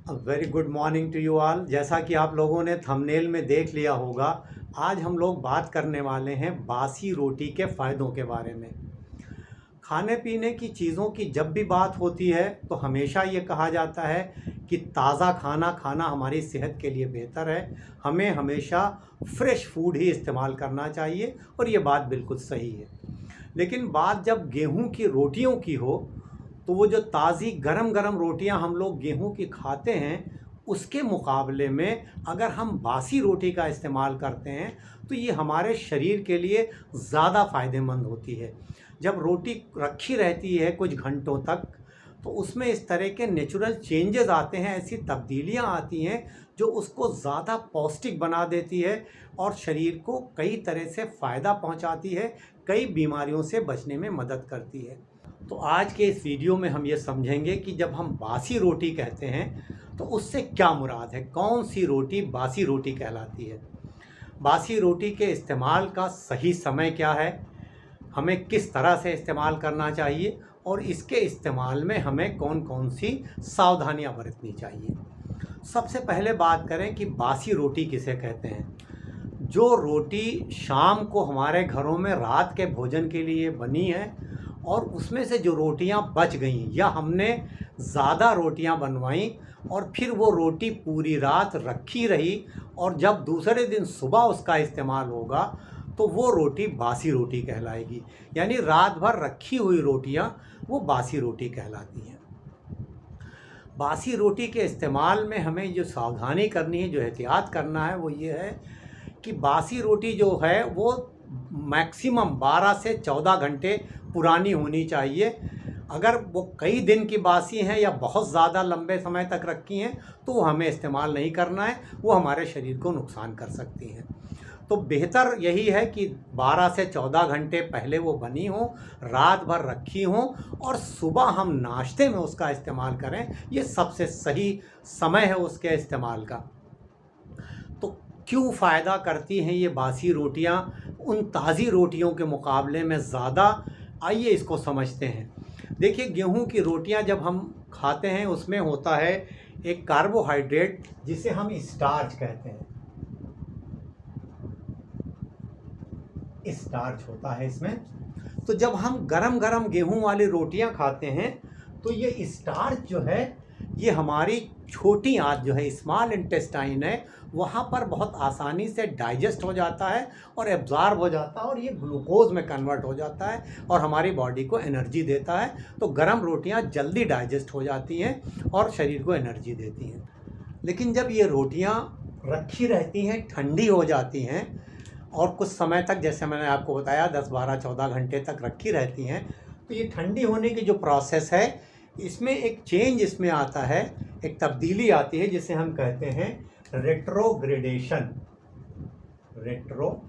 Very good morning to you all. जैसा कि आप लोगों ने थंबनेल में देख लिया होगा, आज हम लोग बात करने वाले हैं बासी रोटी के फ़ायदों के बारे में। खाने पीने की चीज़ों की जब भी बात होती है तो हमेशा ये कहा जाता है कि ताज़ा खाना खाना हमारी सेहत के लिए बेहतर है। हमें हमेशा फ्रेश फूड ही इस्तेमाल करना चाहिए और ये बात बिल्कुल सही है। लेकिन बात जब गेहूं की रोटियों की हो तो वो जो ताज़ी गरम गरम रोटियां हम लोग गेहूं की खाते हैं, उसके मुकाबले में अगर हम बासी रोटी का इस्तेमाल करते हैं तो ये हमारे शरीर के लिए ज़्यादा फ़ायदेमंद होती है। जब रोटी रखी रहती है कुछ घंटों तक तो उसमें इस तरह के नेचुरल चेंजेस आते हैं, ऐसी तब्दीलियां आती हैं जो उसको ज़्यादा पौष्टिक बना देती है और शरीर को कई तरह से फ़ायदा पहुंचाती है, कई बीमारियों से बचने में मदद करती है। तो आज के इस वीडियो में हम ये समझेंगे कि जब हम बासी रोटी कहते हैं तो उससे क्या मुराद है, कौन सी रोटी बासी रोटी कहलाती है, बासी रोटी के इस्तेमाल का सही समय क्या है, हमें किस तरह से इस्तेमाल करना चाहिए और इसके इस्तेमाल में हमें कौन कौन सी सावधानियां बरतनी चाहिए। सबसे पहले बात करें कि बासी रोटी किसे कहते हैं। जो रोटी शाम को हमारे घरों में रात के भोजन के लिए बनी है और उसमें से जो रोटियां बच गई या हमने ज़्यादा रोटियां बनवाई और फिर वो रोटी पूरी रात रखी रही और जब दूसरे दिन सुबह उसका इस्तेमाल होगा तो वो रोटी बासी रोटी कहलाएगी। यानी रात भर रखी हुई रोटियां वो बासी रोटी कहलाती हैं। बासी रोटी के इस्तेमाल में हमें जो सावधानी करनी है, जो एहतियात करना है, वो ये है कि बासी रोटी जो है वो मैक्सिमम 12 से 14 घंटे पुरानी होनी चाहिए। अगर वो कई दिन की बासी हैं या बहुत ज़्यादा लंबे समय तक रखी हैं तो वो हमें इस्तेमाल नहीं करना है, वो हमारे शरीर को नुकसान कर सकती हैं। तो बेहतर यही है कि 12 से 14 घंटे पहले वो बनी हो, रात भर रखी हो और सुबह हम नाश्ते में उसका इस्तेमाल करें। ये सबसे सही समय है उसके इस्तेमाल का। तो क्यों फ़ायदा करती हैं ये बासी रोटियां उन ताज़ी रोटियों के मुकाबले में ज़्यादा, आइए इसको समझते हैं। देखिए, गेहूं की रोटियां जब हम खाते हैं उसमें होता है एक कार्बोहाइड्रेट जिसे हम स्टार्च कहते हैं। स्टार्च होता है इसमें। तो जब हम गरम गरम गेहूं वाली रोटियां खाते हैं तो ये स्टार्च जो है ये हमारी छोटी आंत जो है, स्मॉल इंटेस्टाइन है, वहाँ पर बहुत आसानी से डाइजेस्ट हो जाता है और एब्जॉर्ब हो जाता है और ये ग्लूकोज में कन्वर्ट हो जाता है और हमारी बॉडी को एनर्जी देता है। तो गरम रोटियां जल्दी डाइजेस्ट हो जाती हैं और शरीर को एनर्जी देती हैं। लेकिन जब ये रोटियां रखी रहती हैं, ठंडी हो जाती हैं और कुछ समय तक, जैसे मैंने आपको बताया, 10, 12, 14 घंटे तक रखी रहती हैं, तो ये ठंडी होने की जो प्रोसेस है इसमें एक चेंज इसमें आता है, एक तब्दीली आती है जिसे हम कहते हैं रेट्रोग्रेडेशन। रेट्रोग्रेडेशन।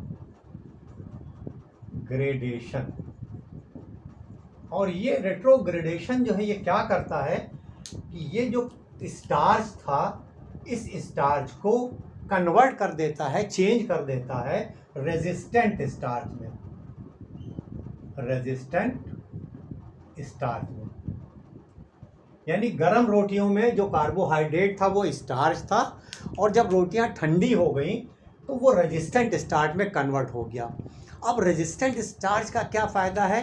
और ये रेट्रोग्रेडेशन जो है ये क्या करता है कि ये जो स्टार्च था इस स्टार्च को कन्वर्ट कर देता है, चेंज कर देता है रेजिस्टेंट स्टार्च में। रेजिस्टेंट स्टार्च में यानी गरम रोटियों में जो कार्बोहाइड्रेट था वो स्टार्च था और जब रोटियां ठंडी हो गई तो वो रेजिस्टेंट स्टार्च में कन्वर्ट हो गया। अब रेजिस्टेंट स्टार्च का क्या फ़ायदा है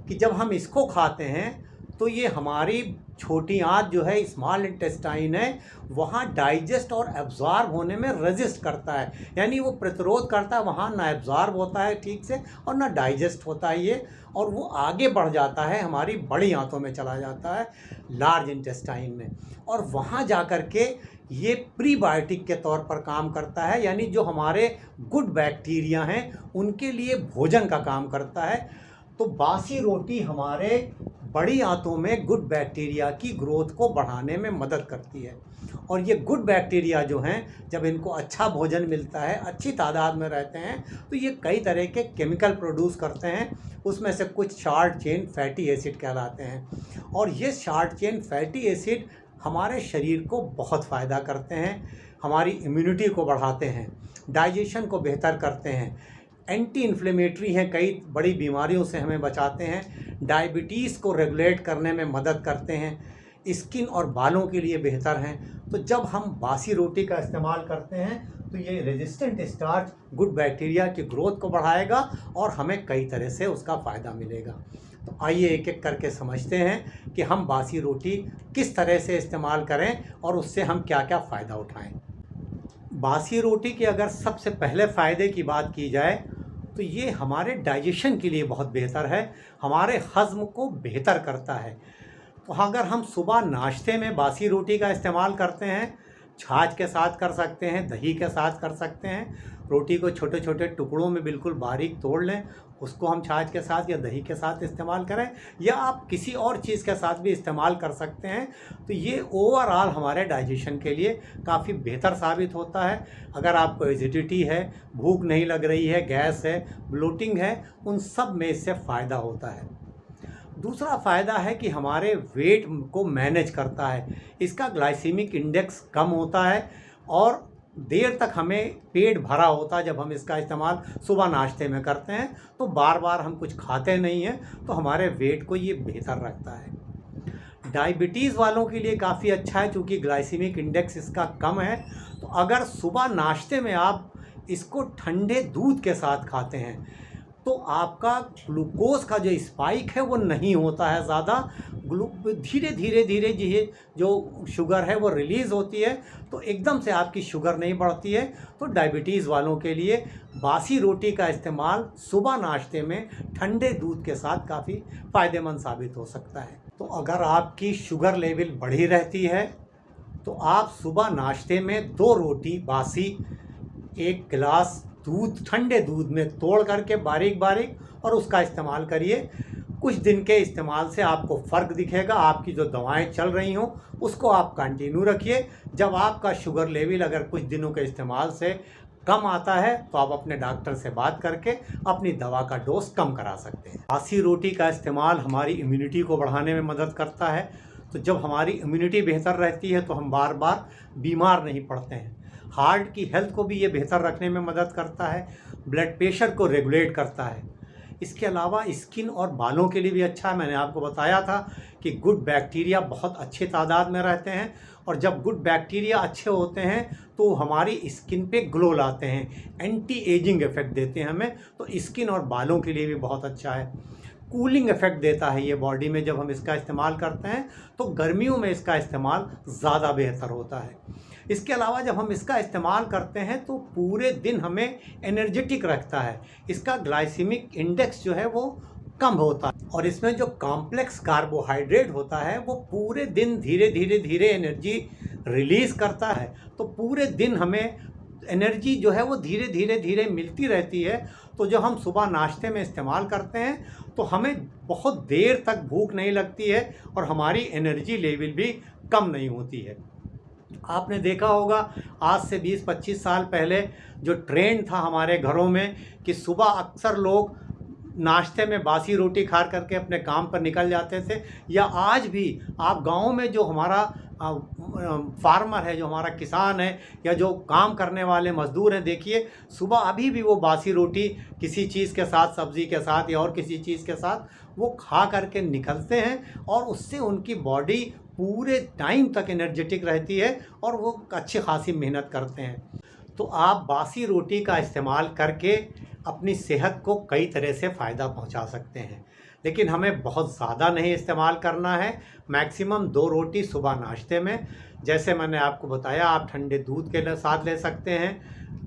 कि जब हम इसको खाते हैं तो ये हमारी छोटी आंत जो है, स्मॉल इंटेस्टाइन है, वहाँ डाइजेस्ट और एब्जॉर्ब होने में रेजिस्ट करता है। यानी वो प्रतिरोध करता है, वहाँ ना एब्जॉर्ब होता है ठीक से और ना डाइजेस्ट होता है ये, और वो आगे बढ़ जाता है, हमारी बड़ी आंतों में चला जाता है, लार्ज इंटेस्टाइन में, और वहाँ जा कर के ये प्रीबायोटिक के तौर पर काम करता है। यानी जो हमारे गुड बैक्टीरिया हैं उनके लिए भोजन का काम करता है। तो बासी रोटी हमारे बड़ी आंतों में गुड बैक्टीरिया की ग्रोथ को बढ़ाने में मदद करती है और ये गुड बैक्टीरिया जो हैं, जब इनको अच्छा भोजन मिलता है, अच्छी तादाद में रहते हैं, तो ये कई तरह के केमिकल प्रोड्यूस करते हैं। उसमें से कुछ शॉर्ट चेन फैटी एसिड कहलाते हैं और ये शॉर्ट चेन फैटी एसिड हमारे शरीर को बहुत फ़ायदा करते हैं, हमारी इम्यूनिटी को बढ़ाते हैं, डाइजेशन को बेहतर करते हैं, एंटी इन्फ्लेमेटरी हैं, कई बड़ी बीमारियों से हमें बचाते हैं, डायबिटीज़ को रेगुलेट करने में मदद करते हैं। स्किन और बालों के लिए बेहतर हैं। तो जब हम बासी रोटी का इस्तेमाल करते हैं तो ये रेजिस्टेंट स्टार्च गुड बैक्टीरिया की ग्रोथ को बढ़ाएगा और हमें कई तरह से उसका फ़ायदा मिलेगा। तो आइए एक एक करके समझते हैं कि हम बासी रोटी किस तरह से इस्तेमाल करें और उससे हम क्या क्या फ़ायदा उठाएं। बासी रोटी के अगर सबसे पहले फ़ायदे की बात की जाए तो ये हमारे डाइजेशन के लिए बहुत बेहतर है, हमारे हज़्म को बेहतर करता है। तो अगर हम सुबह नाश्ते में बासी रोटी का इस्तेमाल करते हैं, छाछ के साथ कर सकते हैं, दही के साथ कर सकते हैं। रोटी को छोटे छोटे टुकड़ों में बिल्कुल बारीक तोड़ लें, उसको हम छाछ के साथ या दही के साथ इस्तेमाल करें, या आप किसी और चीज़ के साथ भी इस्तेमाल कर सकते हैं। तो ये ओवरऑल हमारे डाइजेशन के लिए काफ़ी बेहतर साबित होता है। अगर आपको एसिडिटी है, भूख नहीं लग रही है, गैस है, ब्लोटिंग है, उन सब में इससे फ़ायदा होता है। दूसरा फ़ायदा है कि हमारे वेट को मैनेज करता है। इसका ग्लाइसेमिक इंडेक्स कम होता है और देर तक हमें पेट भरा होता है। जब हम इसका इस्तेमाल सुबह नाश्ते में करते हैं तो बार बार हम कुछ खाते नहीं हैं, तो हमारे वेट को ये बेहतर रखता है। डायबिटीज़ वालों के लिए काफ़ी अच्छा है क्योंकि ग्लाइसेमिक इंडेक्स इसका कम है। तो अगर सुबह नाश्ते में आप इसको ठंडे दूध के साथ खाते हैं तो आपका ग्लूकोज का जो स्पाइक है वो नहीं होता है ज़्यादा। धीरे धीरे धीरे धीरे जो शुगर है वो रिलीज़ होती है, तो एकदम से आपकी शुगर नहीं बढ़ती है। तो डायबिटीज़ वालों के लिए बासी रोटी का इस्तेमाल सुबह नाश्ते में ठंडे दूध के साथ काफ़ी फ़ायदेमंद साबित हो सकता है। तो अगर आपकी शुगर लेवल बढ़ी रहती है तो आप सुबह नाश्ते में 2 रोटी बासी 1 गिलास दूध, ठंडे दूध में तोड़ करके बारीक बारीक, और उसका इस्तेमाल करिए। कुछ दिन के इस्तेमाल से आपको फ़र्क दिखेगा। आपकी जो दवाएं चल रही हों उसको आप कंटिन्यू रखिए। जब आपका शुगर लेवल अगर कुछ दिनों के इस्तेमाल से कम आता है तो आप अपने डॉक्टर से बात करके अपनी दवा का डोज कम करा सकते हैं। बासी रोटी का इस्तेमाल हमारी इम्यूनिटी को बढ़ाने में मदद करता है। तो जब हमारी इम्यूनिटी बेहतर रहती है तो हम बार बार बीमार नहीं पड़ते हैं। हार्ट की हेल्थ को भी ये बेहतर रखने में मदद करता है। ब्लड प्रेशर को रेगुलेट करता है। इसके अलावा स्किन और बालों के लिए भी अच्छा है। मैंने आपको बताया था कि गुड बैक्टीरिया बहुत अच्छे तादाद में रहते हैं, और जब गुड बैक्टीरिया अच्छे होते हैं तो हमारी स्किन पे ग्लो लाते हैं, एंटी एजिंग इफ़ेक्ट देते हैं हमें। तो स्किन और बालों के लिए भी बहुत अच्छा है। कूलिंग इफ़ेक्ट देता है ये बॉडी में। जब हम इसका इस्तेमाल करते हैं तो गर्मियों में इसका इस्तेमाल ज़्यादा बेहतर होता है। इसके अलावा जब हम इसका इस्तेमाल करते हैं तो पूरे दिन हमें एनर्जेटिक रखता है। इसका ग्लाइसेमिक इंडेक्स जो है वो कम होता है, और इसमें जो कॉम्प्लेक्स कार्बोहाइड्रेट होता है वो पूरे दिन धीरे धीरे धीरे एनर्जी रिलीज़ करता है। तो पूरे दिन हमें एनर्जी जो है वो धीरे धीरे धीरे मिलती रहती है। तो जो हम सुबह नाश्ते में इस्तेमाल करते हैं तो हमें बहुत देर तक भूख नहीं लगती है और हमारी एनर्जी लेवल भी कम नहीं होती है। आपने देखा होगा आज से 20-25 साल पहले जो ट्रेंड था हमारे घरों में कि सुबह अक्सर लोग नाश्ते में बासी रोटी खा करके अपने काम पर निकल जाते थे। या आज भी आप गाँव में जो हमारा फार्मर है, जो हमारा किसान है, या जो काम करने वाले मज़दूर हैं, देखिए सुबह अभी भी वो बासी रोटी किसी चीज़ के साथ, सब्ज़ी के साथ या और किसी चीज़ के साथ वो खा करके निकलते हैं, और उससे उनकी बॉडी पूरे टाइम तक एनर्जेटिक रहती है और वो अच्छी खासी मेहनत करते हैं। तो आप बासी रोटी का इस्तेमाल करके अपनी सेहत को कई तरह से फ़ायदा पहुंचा सकते हैं, लेकिन हमें बहुत ज़्यादा नहीं इस्तेमाल करना है। मैक्सिमम 2 रोटी सुबह नाश्ते में। जैसे मैंने आपको बताया, आप ठंडे दूध के साथ ले सकते हैं,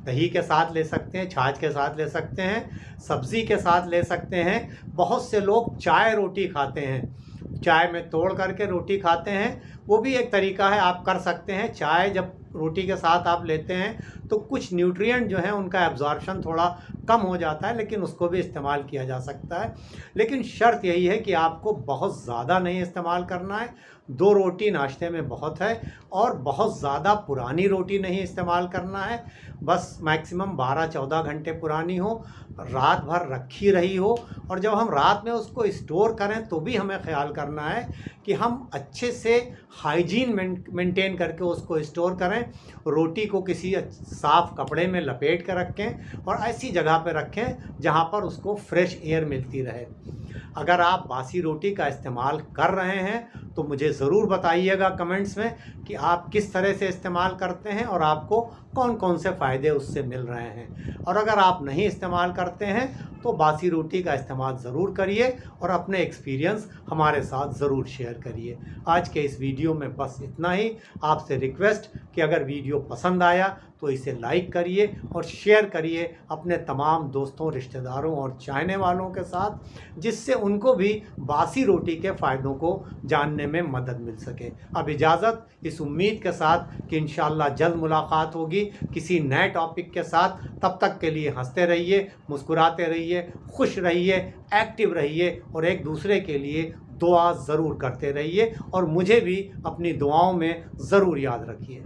दही के साथ ले सकते हैं, छाछ के साथ ले सकते हैं, सब्ज़ी के साथ ले सकते हैं। बहुत से लोग चाय रोटी खाते हैं, चाय में तोड़ करके रोटी खाते हैं, वो भी एक तरीका है, आप कर सकते हैं। चाय जब रोटी के साथ आप लेते हैं तो कुछ न्यूट्रिएंट जो है उनका एब्जॉर्प्शन थोड़ा कम हो जाता है, लेकिन उसको भी इस्तेमाल किया जा सकता है। लेकिन शर्त यही है कि आपको बहुत ज़्यादा नहीं इस्तेमाल करना है। 2 रोटी नाश्ते में बहुत है, और बहुत ज़्यादा पुरानी रोटी नहीं इस्तेमाल करना है। बस मैक्सिमम 12-14 घंटे पुरानी हो, रात भर रखी रही हो, और जब हम रात में उसको स्टोर करें तो भी हमें ख्याल करना है कि हम अच्छे से हाइजीन मेंटेन करके उसको स्टोर करें। रोटी को किसी साफ़ कपड़े में लपेट कर रखें और ऐसी जगह पर रखें जहाँ पर उसको फ्रेश एयर मिलती रहे। अगर आप बासी रोटी का इस्तेमाल कर रहे हैं तो मुझे ज़रूर बताइएगा कमेंट्स में कि आप किस तरह से इस्तेमाल करते हैं और आपको कौन कौन से फ़ायदे उससे मिल रहे हैं। और अगर आप नहीं इस्तेमाल करते हैं तो बासी रोटी का इस्तेमाल ज़रूर करिए और अपने एक्सपीरियंस हमारे साथ ज़रूर शेयर करिए। आज के इस वीडियो में बस इतना ही। आपसे रिक्वेस्ट कि अगर वीडियो पसंद आया तो इसे लाइक करिए और शेयर करिए अपने तमाम दोस्तों, रिश्तेदारों और चाहने वालों के साथ, जिससे उनको भी बासी रोटी के फ़ायदों को जानने में मदद मिल सके। अब इजाज़त, इस उम्मीद के साथ कि इंशाअल्लाह जल्द मुलाकात होगी किसी नए टॉपिक के साथ। तब तक के लिए हंसते रहिए, मुस्कुराते रहिए, खुश रहिए, एक्टिव रहिए और एक दूसरे के लिए दुआ ज़रूर करते रहिए और मुझे भी अपनी दुआओं में ज़रूर याद रखिए।